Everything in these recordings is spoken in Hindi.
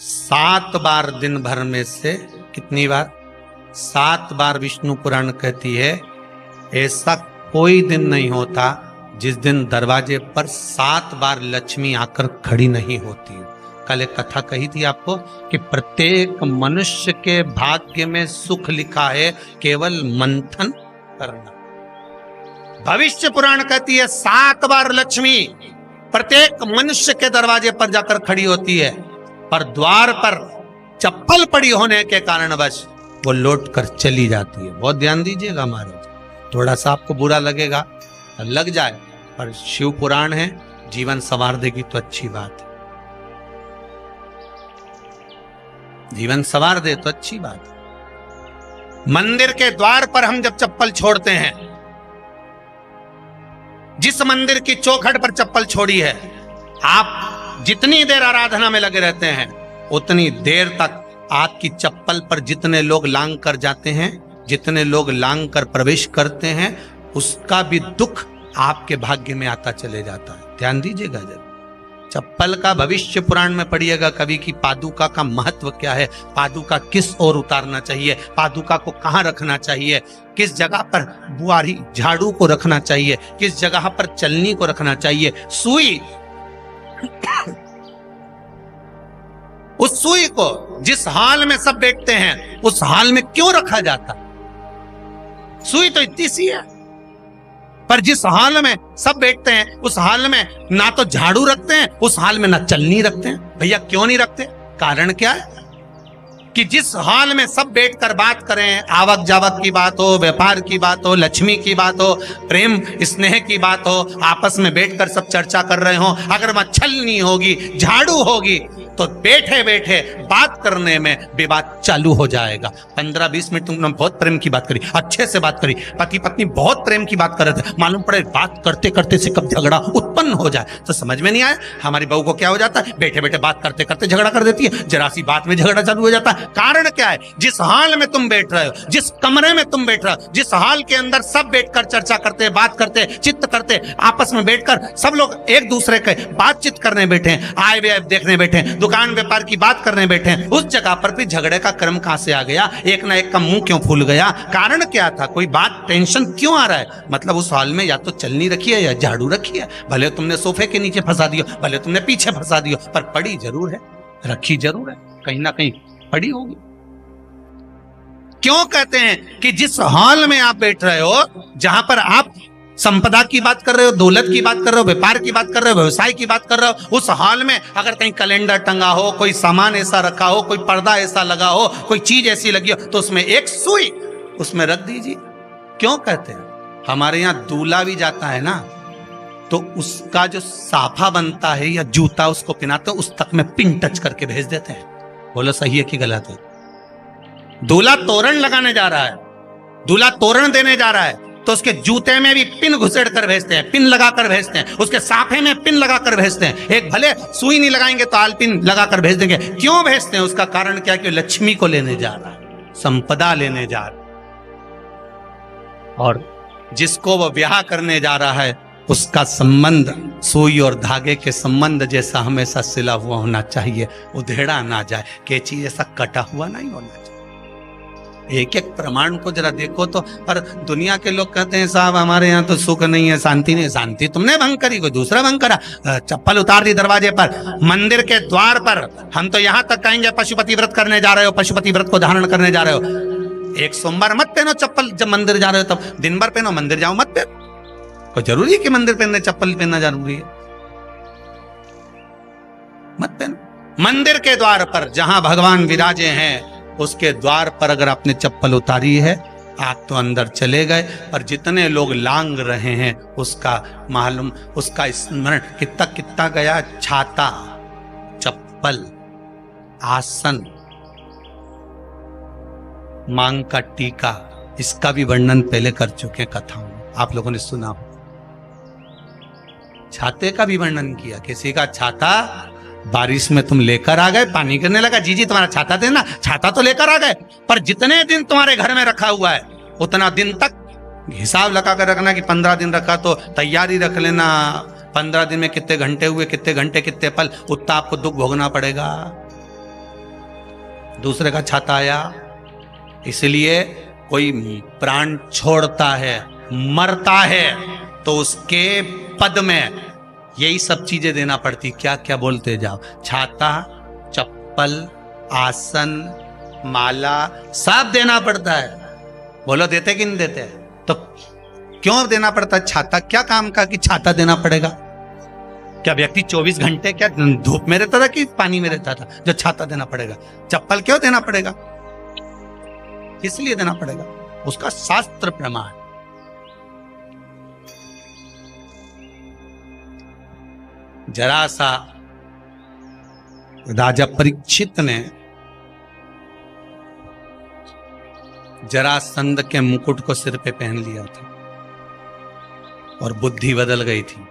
7 बार दिन भर में से कितनी बार? 7 बार विष्णु पुराण कहती है ऐसा कोई दिन नहीं होता जिस दिन दरवाजे पर 7 बार लक्ष्मी आकर खड़ी नहीं होती। कल एक कथा कही थी आपको कि प्रत्येक मनुष्य के भाग्य में सुख लिखा है, केवल मंथन करना। भविष्य पुराण कहती है 7 बार लक्ष्मी प्रत्येक मनुष्य के दरवाजे पर जाकर खड़ी होती है, पर द्वार पर चप्पल पड़ी होने के कारणवश वो लौट कर चली जाती है। बहुत ध्यान दीजिएगा महाराज, थोड़ा सा आपको बुरा लगेगा, लग जाए, पर शिव पुराण है, जीवन संवार देगी तो अच्छी बात है, जीवन संवार दे तो अच्छी बात है। मंदिर के द्वार पर हम जब चप्पल छोड़ते हैं, जिस मंदिर की चौखट पर चप्पल छोड़ी है, आप जितनी देर आराधना में लगे रहते हैं उतनी देर तक आपकी चप्पल पर जितने लोग लांग कर जाते हैं, जितने लोग लांग कर प्रवेश करते हैं, उसका भी दुख आपके भाग्य में आता चले जाता है। ध्यान दीजिएगा जरा, चप्पल का भविष्य पुराण में पढ़िएगा कवि की पादुका का महत्व क्या है, पादुका किस ओर उतारना चाहिए, पादुका को कहां रखना चाहिए, किस जगह पर बुआरी झाड़ू को रखना चाहिए, किस जगह पर चलनी को रखना चाहिए, सुई उस सुई को जिस हाल में सब बैठते हैं उस हाल में क्यों रखा जाता? सुई तो इतनी सी है, पर जिस हाल में सब बैठते हैं उस हाल में ना तो झाड़ू रखते हैं, उस हाल में ना चलनी रखते हैं। भैया क्यों नहीं रखते? कारण क्या है कि जिस हाल में सब बैठकर बात करें, आवक जावक की बात हो, व्यापार की बात हो, लक्ष्मी की बात हो, प्रेम स्नेह की बात हो, आपस में बैठकर सब चर्चा कर रहे हो, अगर वहां छलनी होगी, झाड़ू होगी, तो बैठे बैठे बात करने में विवाद चालू हो जाएगा। 15-20 मिनट तुमने बहुत प्रेम की बात करी, अच्छे से बात करी, पति पत्नी बहुत प्रेम की बात कर रहे थे, मालूम पड़े बात करते करते से कब झगड़ा उत्पन्न हो जाए तो समझ में नहीं आया। हमारी बहू को क्या हो जाता है, बैठे बैठे बात करते करते झगड़ा कर देती है, जरा सी बात में झगड़ा चालू हो जाता है। कारण क्या है? जिस हाल में तुम बैठ रहे हो, जिस कमरे में तुम बैठ रहे हो, जिस हाल के अंदर सब बैठकर चर्चा करते, बात करते, चित्त करते, आपस में बैठकर सब लोग एक दूसरे के बातचीत करने बैठे हैं, आए व्यय देखने बैठे हैं, दुकान व्यापार की बात करने बैठे हैं, उस जगह पर भी झगड़े का क्रम कहां से आ गया? एक ना एक का मुंह क्यों फूल गया? कारण क्या था? कोई बात टेंशन क्यों आ रहा है? मतलब उस हाल में या तो चलनी रखी है या झाड़ू रखी है, भले तुमने सोफे के नीचे फंसा दियो, भले तुमने पीछे फंसा दियो, पर पड़ी जरूर है, रखी जरूर है, कहीं ना कहीं पड़ी होगी। क्यों कहते हैं कि जिस हाल में आप बैठ रहे हो, जहां पर आप संपदा की बात कर रहे हो, दौलत की बात कर रहे हो, व्यापार की बात कर रहे हो, व्यवसाय की बात कर रहे हो, उस हाल में अगर कहीं कैलेंडर टंगा हो, कोई सामान ऐसा रखा हो, कोई पर्दा ऐसा लगा हो, कोई चीज ऐसी लगी हो, तो उसमें एक सुई उसमें रख दीजिए। क्यों कहते हैं? हमारे यहाँ दूल्हा भी जाता है ना, तो उसका जो साफा बनता है या जूता उसको पहनाते हैं, उस तक में पिन टच करके भेज देते हैं। बोलो सही है कि गलत है? दूल्हा तोरण लगाने जा रहा है, दूल्हा तोरण देने जा रहा है, तो उसके जूते में भी पिन घुसेड़ कर भेजते हैं, पिन लगाकर भेजते हैं, उसके साफे में पिन लगाकर भेजते हैं। एक भले सुई नहीं लगाएंगे तो आलपिन लगाकर भेज देंगे। क्यों भेजते हैं? उसका कारण क्या? कि लक्ष्मी को लेने जा रहा है, संपदा लेने जा रहा है, और जिसको वो ब्याह करने जा रहा है उसका संबंध सुई और धागे के संबंध जैसा हमेशा सिला हुआ होना चाहिए, उधेड़ा ना जाए, कैची जैसा कटा हुआ नहीं होना चाहिए। एक एक प्रमाण को जरा देखो तो। पर दुनिया के लोग कहते हैं साहब हमारे यहाँ तो सुख नहीं है, शांति नहीं। शांति तुमने भंग करी, कोई दूसरा भंग करा। चप्पल उतार दी दरवाजे पर, मंदिर के द्वार पर। हम तो यहाँ तक कहेंगे पशुपति व्रत करने जा रहे हो, पशुपति व्रत को धारण करने जा रहे हो, एक सोमवार मत पहनो चप्पल, जब मंदिर जा रहे हो तब दिन भर पहनो, मंदिर जाओ मत पहनो। कोई जरूरी है कि मंदिर पहनने चप्पल पहनना जरूरी है? मत पहनो। मंदिर के द्वार पर जहां भगवान विराजे हैं उसके द्वार पर अगर आपने चप्पल उतारी है, आप तो अंदर चले गए, पर जितने लोग लांग रहे हैं उसका मालूम, उसका स्मरण कितना कितना गया। छाता, चप्पल, आसन, मांग का टीका, इसका भी वर्णन पहले कर चुके कथाओं में, आप लोगों ने सुना हो। छाते का भी वर्णन किया, किसी का छाता बारिश में तुम लेकर आ गए, पानी गिरने लगा, जी जी तुम्हारा छाता देना, छाता तो लेकर आ गए, पर जितने दिन तुम्हारे घर में रखा हुआ है उतना दिन तक हिसाब लगा कर रखना कि 15 दिन रखा तो तैयारी रख लेना, 15 दिन में कितने घंटे हुए, कितने घंटे कितने पल, उतना आपको दुख भोगना पड़ेगा। दूसरे का छाता आया। इसलिए कोई प्राण छोड़ता है, मरता है, तो उसके पद में यही सब चीजें देना पड़ती। क्या क्या बोलते जाओ, छाता, चप्पल, आसन, माला, सब देना पड़ता है। बोलो देते कि नहीं देते? तो क्यों देना पड़ता है? छाता क्या काम का कि छाता देना पड़ेगा? क्या व्यक्ति 24 घंटे क्या धूप में रहता था कि पानी में रहता था जो छाता देना पड़ेगा? चप्पल क्यों देना पड़ेगा? इसलिए देना पड़ेगा, उसका शास्त्र प्रमाण। जरा सा राजा परीक्षित ने जरासंध के मुकुट को सिर पे पहन लिया था और बुद्धि बदल गई थी।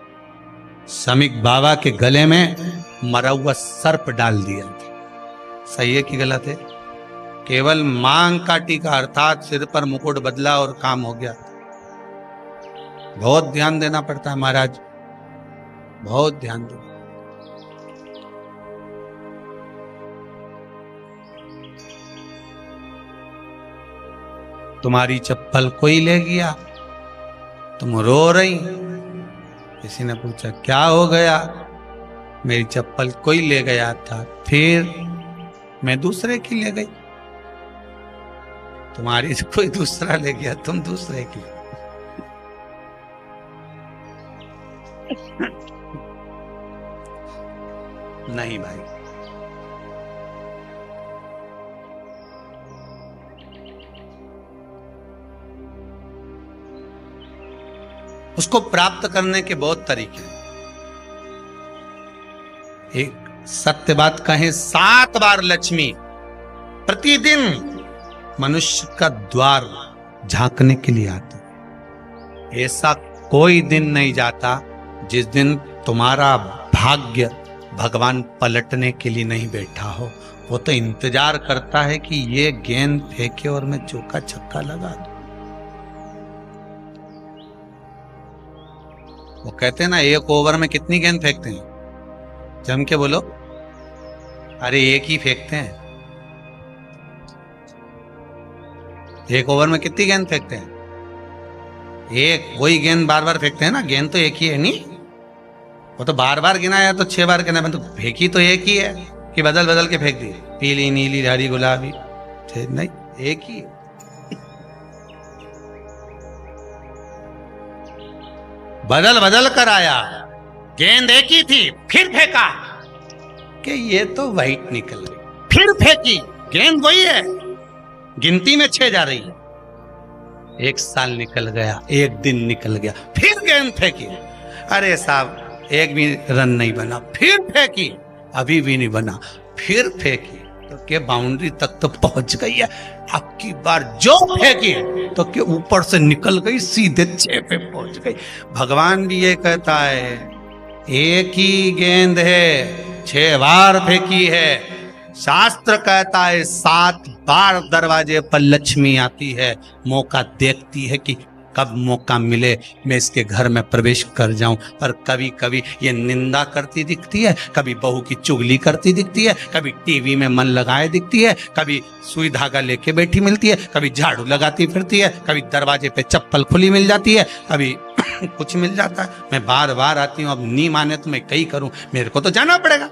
समीक बाबा के गले में मरा हुआ सर्प डाल दिया था। सही है कि गलत है? केवल मांग काटी का अर्थात सिर पर मुकुट बदला और काम हो गया। बहुत ध्यान देना पड़ता है महाराज, बहुत ध्यान दो। तुम्हारी चप्पल कोई ले गया, तुम रो रही। किसी ने पूछा क्या हो गया? मेरी चप्पल कोई ले गया था, फिर मैं दूसरे की ले गई। तुम्हारी कोई दूसरा ले गया, तुम दूसरे की। नहीं भाई, उसको प्राप्त करने के बहुत तरीके हैं। एक सत्य बात कहें, 7 बार लक्ष्मी प्रतिदिन मनुष्य का द्वार झांकने के लिए आती है। ऐसा कोई दिन नहीं जाता जिस दिन तुम्हारा भाग्य भगवान पलटने के लिए नहीं बैठा हो। वो तो इंतजार करता है कि ये गेंद फेंके और मैं चौका छक्का लगा दूं। वो कहते हैं ना, 1 ओवर में कितनी गेंद फेंकते हैं? जम के बोलो। अरे 1 ही फेंकते हैं। 1 ओवर में कितनी गेंद फेंकते हैं? 1। वही गेंद बार बार फेंकते हैं ना, गेंद तो 1 ही है। नहीं, वो तो बार बार गिनाया तो 6 बार गिना, तो फेंकी तो 1 ही है कि बदल बदल के फेंक दी, पीली नीली हरी गुलाबी? नहीं, 1 ही है। बदल बदल कर आया, गेंद 1 ही थी, फिर फेंका कि ये तो वाइट निकल गई, फिर फेंकी, गेंद वही है, गिनती में 6 जा रही है। 1 साल निकल गया, 1 दिन निकल गया, फिर गेंद फेंकी। अरे साहब 1 भी रन नहीं बना, फिर फेंकी, अभी भी नहीं बना, फिर फेंकी तो के बाउंड्री तक तो पहुंच गई है। अब की बार जो फेंकी तो के ऊपर से निकल गई, सीधे 6 पे पहुंच गई। भगवान भी ये कहता है, 1 ही गेंद है, 6 बार फेंकी है। शास्त्र कहता है 7 बार दरवाजे पर लक्ष्मी आती है, मौका देखती है कि कब मौका मिले मैं इसके घर में प्रवेश कर जाऊं। पर कभी कभी ये निंदा करती दिखती है, कभी बहू की चुगली करती दिखती है, कभी टीवी में मन लगाए दिखती है, कभी सुई धागा लेके बैठी मिलती है, कभी झाड़ू लगाती फिरती है, कभी दरवाजे पे चप्पल खुली मिल जाती है, कभी कुछ मिल जाता है। मैं बार बार आती हूँ, अब नहीं माने तो मैं कई करूं, मेरे को तो जाना पड़ेगा।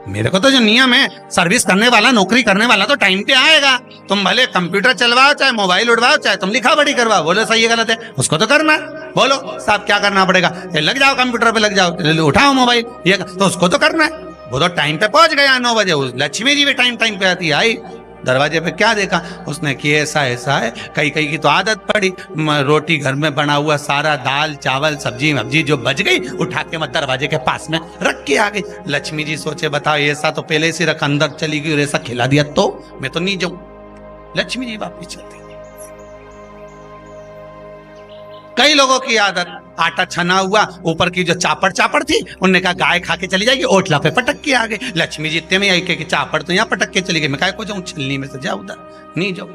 मेरे को तो जो नियम है, सर्विस करने वाला, नौकरी करने वाला तो टाइम पे आएगा। तुम भले कंप्यूटर चलवाओ, चाहे मोबाइल उड़वाओ, चाहे तुम लिखा पढ़ी करवाओ, बोलो सही है गलत है, उसको तो करना है। बोलो साहब क्या करना पड़ेगा? लग जाओ कंप्यूटर पे, लग जाओ, उठाओ मोबाइल, ये तो उसको तो करना है। वो तो टाइम पे पहुंच गया 9 बजे। लक्ष्मी जी भी टाइम पे आती है। आई दरवाजे पे क्या देखा उसने कि ऐसा ऐसा है। कई की तो आदत पड़ी, रोटी घर में बना हुआ सारा दाल चावल सब्जी वब्जी जो बच गई उठा के मैं दरवाजे के पास में रख के आ गई। लक्ष्मी जी सोचे बताओ, ऐसा तो पहले से रख, अंदर चली गई और ऐसा खिला दिया तो मैं तो नहीं जाऊं। लक्ष्मी जी वापिस चलती। कई लोगों की आदत, आटा छना हुआ, ऊपर की जो चापड़ थी, उन्होंने कहा गाय खा के चली जाएगी, ओटला पे पटक के आ गए। लक्ष्मी जी इतने में आई कि चापड़ तो यहाँ पटक के चली गई, मैं काय को जाऊं, छिलनी में से जा उधर नहीं जाऊं।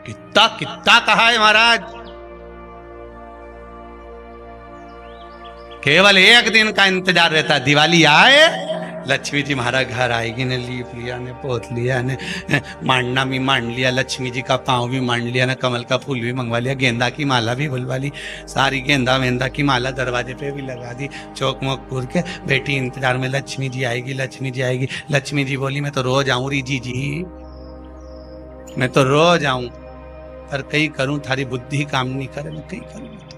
कितना कितना कहा है महाराज, केवल 1 दिन का इंतजार रहता है। दिवाली आए लक्ष्मी जी हमारा घर आएगी ने, लीप लिया ने, पोत लिया ने, मांडना भी मांड लिया, लक्ष्मी जी का पाँव भी मांड लिया ना, कमल का फूल भी मंगवा लिया, गेंदा की माला भी बुलवा ली, सारी गेंदा वेंदा की माला दरवाजे पे भी लगा दी, चौक मोक पूर के। बेटी इंतजार में, लक्ष्मी जी आएगी, लक्ष्मी जी आएगी। लक्ष्मी जी बोली मैं तो रोज आऊं री जी, मैं तो रोज आऊं, पर कई करूं थारी बुद्धि काम नहीं करे, मैं कई करूं।